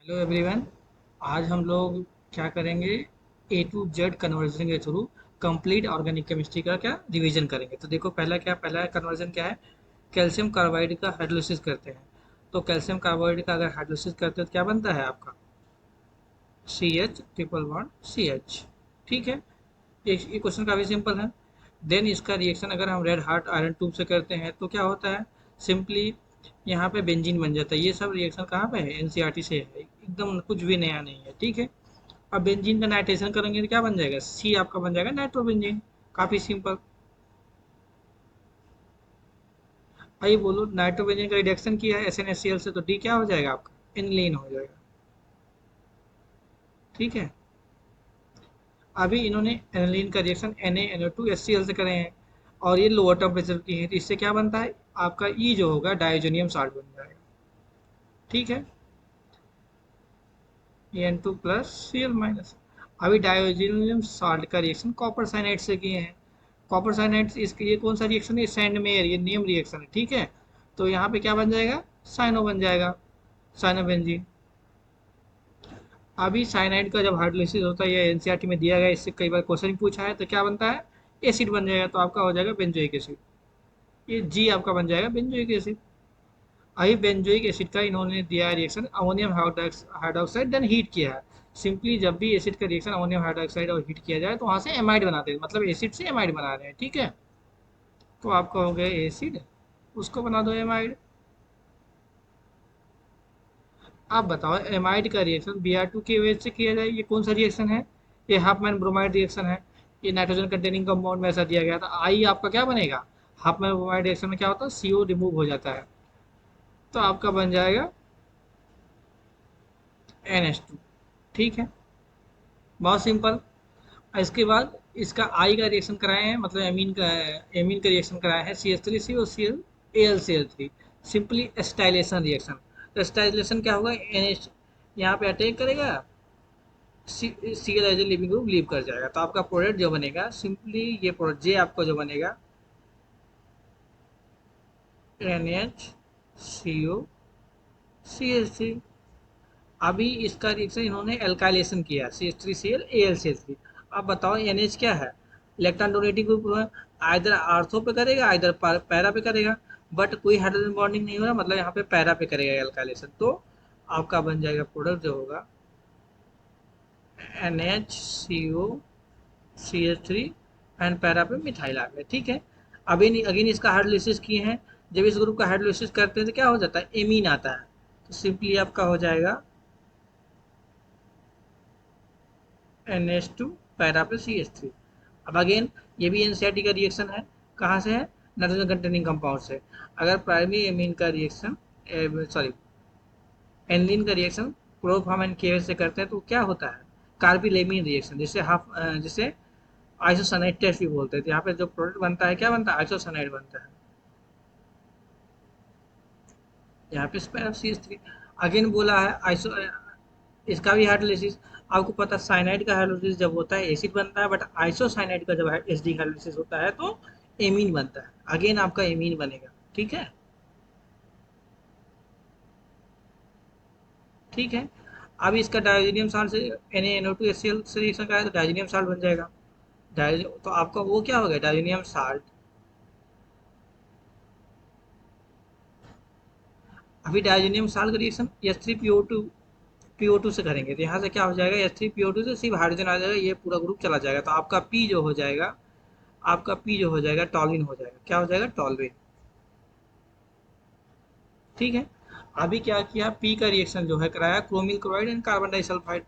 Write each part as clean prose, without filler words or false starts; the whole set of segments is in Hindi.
Hello everyone. आज हम लोग क्या करेंगे? ए टू जेड कन्वर्जन के थ्रू कंप्लीट ऑर्गेनिक केमिस्ट्री का क्या रिवीजन करेंगे। तो देखो पहला कन्वर्जन क्या है? कैल्शियम कार्बाइड का हाइड्रोलिसिस करते हैं। तो कैल्शियम कार्बाइड का अगर हाइड्रोलिसिस करते हैं तो क्या बनता है आपका? C H triple one C H. ठीक है। ये क्वेश्चन काफ़ी सिंपल है। देन इसका रिएक्शन अगर हम रेड हार्ट आयरन ट्यूब से करते हैं तो क्या होता है? सिंपली यहाँ पे बेंजीन बन जाता है। ये सब रिएक्शन कहाँ पे है? एनसीईआरटी से है, एकदम कुछ भी नया नहीं है। ठीक है। अब बेंजीन का नाइट्रेशन करेंगे तो क्या बन जाएगा? सी आपका बन जाएगा नाइट्रोबेंजीन। काफ़ी सिंपल। आइए बोलो, नाइट्रोबेंजीन का रिडक्शन किया है SnHCl से तो डी क्या हो जाएगा आपका? एनिलीन हो जाएगा। ठीक है। अभी इन्होंने एनिलीन का रिएक्शन NaNO2HCl से करे हैं और ये लोअर टेम्परेचर की है, तो इससे क्या बनता है आपका? ई जो होगा डाइजोनियम साल्ट बन जाएगा। ठीक है। En2 plus Cl minus. अभी डाइजोनियम साल्ट का रिएक्शन कॉपर साइनाइड से किए हैं। कॉपर साइनाइड इसके ये कौन सा रिएक्शन है? सैंड मेयर, ये नेम रिएक्शन है। ठीक है। तो यहाँ पे क्या बन जाएगा? साइनो बन जाएगा, साइनोबेंजीन। अभी साइनाइड का जब हाइड्रोलिसिस होता है, ये एनसीईआरटी में दिया गया, इससे कई बार क्वेश्चन पूछा है, तो क्या बनता है? एसिड बन जाएगा, तो आपका हो जाएगा बेंजोइक एसिड। ये जी आपका बन जाएगा बेंजोइक एसिड। अभी बेंजोइक एसिड का इन्होंने दिया है reaction ammonium hydroxide, then heat किया है। सिंपली जब भी एसिड का रिएक्शन अमोनियम हाइड्रोक्साइड और हीट किया जाए तो वहाँ से एमाइड बनाते हैं, मतलब एसिड से एमाइड बना रहे हैं। ठीक है। तो आपका हो गया एसिड, उसको बना दो एमाइड। आप बताओ, एमाइड का रिएक्शन Br2 की वजह से किया जाए, ये कौन सा रिएक्शन है? ये हाफमैन ब्रोमाइड रिएक्शन है। ये नाइट्रोजन कंटेनिंग कंपाउंड में ऐसा दिया गया था। आई आपका क्या बनेगा? हाफमैन ब्रोमाइड रिएक्शन में क्या होता है? CO रिमूव हो जाता है, तो आपका बन जाएगा NH2। ठीक है। बहुत सिंपल। इसके बाद इसका आई का रिएक्शन कराए हैं, मतलब एमीन का रिएक्शन कराए हैं CH3 और AlCl3। Simply acetylation reaction. तो एस्टाइलेशन क्या होगा? NH यहाँ पे अटैक करेगा, Cl as a leaving group leave कर जाएगा, तो आपका प्रोडक्ट जो बनेगा सिंपली ये प्रोडक्ट जे आपका जो बनेगा NH CO CH3। अभी इसका रिएक्शन इन्होंने एल्काइलेशन किया, CH3Cl AlCl3। अब बताओ NH क्या है? इलेक्ट्रॉन डोनेटिंग ग्रुप है। आइदर आर्थो पे करेगा, आइदर पैरा पे करेगा, बट कोई हाइड्रोजन बॉन्डिंग नहीं हो रहा, मतलब यहाँ पे पैरा पे करेगा एल्काइलेशन। तो आपका बन जाएगा प्रोडक्ट जो होगा NH CO CH3 and para पे मिथाइल आ गया। ठीक है। अभी अगेन इसका हाइड्रोलिसिस किए हैं। जब इस ग्रुप का हाइड्रोलिसिस करते हैं तो क्या हो जाता है? एमीन आता है। तो सिंपली आपका हो जाएगा NH2 पैरा पे CH3। अब अगेन ये भी एनसीईआरटी का रिएक्शन है। कहाँ से है? नाइट्रोजन कंटेनिंग कंपाउंड से। अगर प्राइमरी एमीन का रिएक्शन, सॉरी, एनिलीन का रिएक्शन क्लोरोफॉर्म एंड KH से करते हैं तो क्या होता है? कार्बिलेमिन रिएक्शन, जिसे आइसोसाइनाइड टेस्ट भी बोलते हैं। तो यहाँ पे जो प्रोडक्ट बनता है क्या बनता है? आइसोसाइनाइड बनता है। यहाँ पे CH3। अगेन बोला है आइसो, इसका भी हाइड्रोलिसिस। आपको पता है साइनाइड का हाइड्रोलिसिस जब होता है एसिड बनता है, बट आइसोसाइनाइड का जब एसडी हाइड्रोलिसिस होता है तो एमीन बनता है। अगेन आपका एमीन बनेगा। ठीक है। ठीक है। अब इसका डायजोनियम साल्ट से NaNO2HCl से रिएक्शन का है तो डायजोनियम साल्ट बन जाएगा। तो आपका वो क्या हो गया? Diazonium salt. अभी डायजोनियम साल्ट का रिएक्शन H3PO2 से करेंगे तो यहाँ से क्या हो जाएगा? H3PO2 से सिर्फ हाइड्रोजन आ जाएगा, ये पूरा ग्रुप चला जाएगा, तो आपका पी जो हो जाएगा, आपका पी जो हो जाएगा टॉलिन हो जाएगा। क्या हो जाएगा? टॉलविन। ठीक है। अभी क्या किया? पी का रिएक्शन जो है कराया chromyl chloride and carbon disulphide.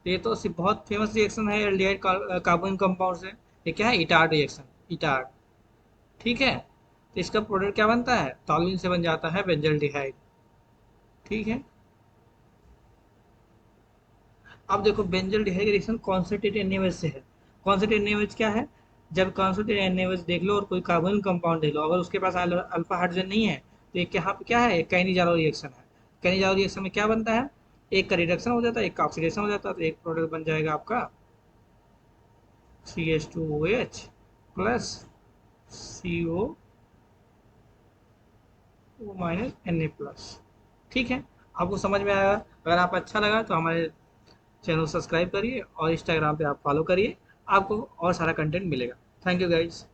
ये तो सिर्फ बहुत फेमस रिएक्शन है एल्डिहाइड कार्बन कंपाउंड से। ये क्या है? Etard reaction, Etard. ठीक है। तो इसका प्रोडक्ट क्या बनता है? टॉलविन से बन जाता है बेंजल्डिहाइड। ठीक है। अब देखो बेंजल्डिहाइड रिएक्शन कॉन्सेंट्रेटेड NaOH से है। कॉन्सेंट्रेटेड NaOH क्या है? जब कॉन्सेंट्रेटेड NaOH देख लो और कोई कार्बन कंपाउंड देख लो, अगर उसके पास अल्फा हाइड्रोजन नहीं है तो ये क्या क्या है? कैनिजारो रिएक्शन है। कैनिजारो रिएक्शन में क्या बनता है? एक का रिडक्शन हो जाता है, एक का ऑक्सीडेशन हो जाता है, तो एक प्रोडक्ट बन जाएगा आपका CH2OH plus CO minus Na plus. ठीक है। आपको समझ में आएगा। अगर आप अच्छा लगा तो हमारे चैनल को सब्सक्राइब करिए और इंस्टाग्राम पे आप फॉलो करिए, आपको और सारा कंटेंट मिलेगा। Thank you guys.